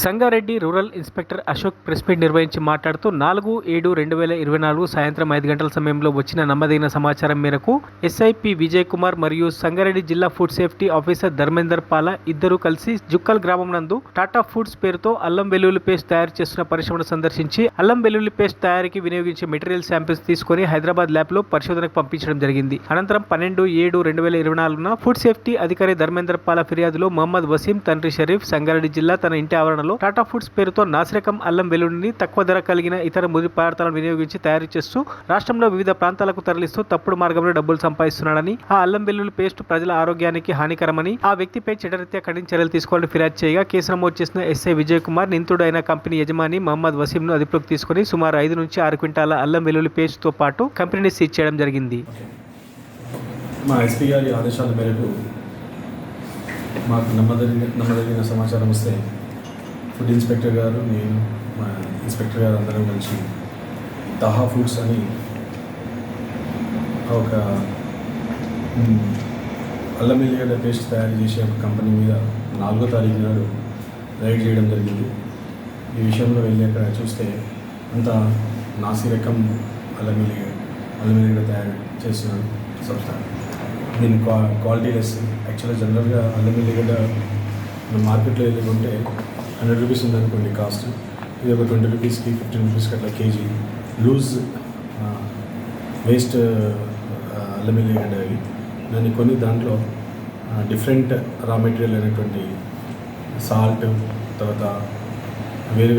Sangareddy rural inspector Ashok press meet నిర్వహించి మాట్లాడుతూ 4/7/2024 సాయంత్రం 5 గంటల సమయంలో వచ్చిన నమ్మదగిన సమాచారం మేరకు ఎస్ఐపి విజయ్ కుమార్ మరియు సంగారెడ్డి జిల్లా ఫుడ్ సేఫ్టీ ఆఫీసర్ ధర్మేందర్ పాల ఇద్దరు కలిసి జుక్కల్ గ్రామం నందు టాటా ఫుడ్స్ పేరుతో అల్లం వెల్లుల్లి పేస్ట్ తయారు చేస్తున్న పరిశ్రమను సందర్శించి అల్లం వెల్లుల్లి పేస్ట్ తయారీకి వినియోగించే మెటీరియల్ శాంపిల్స్ తీసుకుని హైదరాబాద్ ల్యాబ్ లో పరిశోధనకు పంపించడం జరిగింది. అనంతరం 12/7/2024 ఫుడ్ సేఫ్టీ అధికారి ధర్మేందర్ పాల ఫిర్యాదులో మహమ్మద్ వసీం తండ్రి షరీఫ్ సంగారెడ్డి జిల్లా తన ఇంటి ఆవరణలో టాటా ఫుడ్స్ పేరుతో నాసిరకం అల్లం వెల్లుల్లిని తక్కువ ధర కలిగిన ఇతర ముడి పదార్థాలను వినియోగించి తయారు చేస్తూ రాష్ట్రంలో వివిధ ప్రాంతాలకు తరలిస్తూ తప్పుడు మార్గంలో డబ్బులు సంపాదిస్తున్నాడని, ఆ అల్లం వెల్లుల్లి పేస్ట్ ప్రజల ఆరోగ్యానికి హానికరమని, ఆ వ్యక్తిపై చట్టరీత్యా కఠిన చర్యలు తీసుకోవాలని ఫిర్యాదు చేయగా కేసు నమోదు చేసిన ఎస్ఐ విజయ్ కుమార్ నిందితుడు అయిన కంపెనీ యజమాని మహమ్మద్ వసీంను అదుపులోకి తీసుకుని సుమారు 5 నుంచి 6 క్వింటాల అల్లం వెల్లుల్లి పేస్ట్ తో పాటు కంపెనీని సీజ్ చేయడం జరిగింది. మా ఎస్పీ గారి ఆదేశాల మేరకు మాకు నమ్మదగిన సమాచారం వస్తే ఫుడ్ ఇన్స్పెక్టర్ గారు, నేను, మా ఇన్స్పెక్టర్ గారు అందరం కలిసి తాహా ఫుడ్స్ అని ఒక అల్లం వెల్లిగడ్డ పేస్ట్ తయారు చేసే ఒక కంపెనీ మీద 4వ తారీఖు నాడు రైడ్ చేయడం జరిగింది. ఈ విషయంలో వెళ్ళి అక్కడ చూస్తే అంత నాసి రకం అల్లం వెల్లిగడ్డ తయారు చేస్తున్నాను సంస్థ. దీని క్వాలిటీ లెస్. యాక్చువల్గా జనరల్గా అల్లం వెల్లిగడ్డ మన మార్కెట్లో వెళ్ళి కొంటే 100 రూపీస్ ఉందనుకోండి కాస్ట్. ఇది ఒక 20 రూపీస్కి 15 రూపీస్కి అట్లా కేజీ లూజ్ వేస్ట్ అల్లం వెల్లిగడ్డ అవి. దాన్ని కొన్ని దాంట్లో డిఫరెంట్ రా మెటీరియల్ అయినటువంటి సాల్ట్, తర్వాత వేరు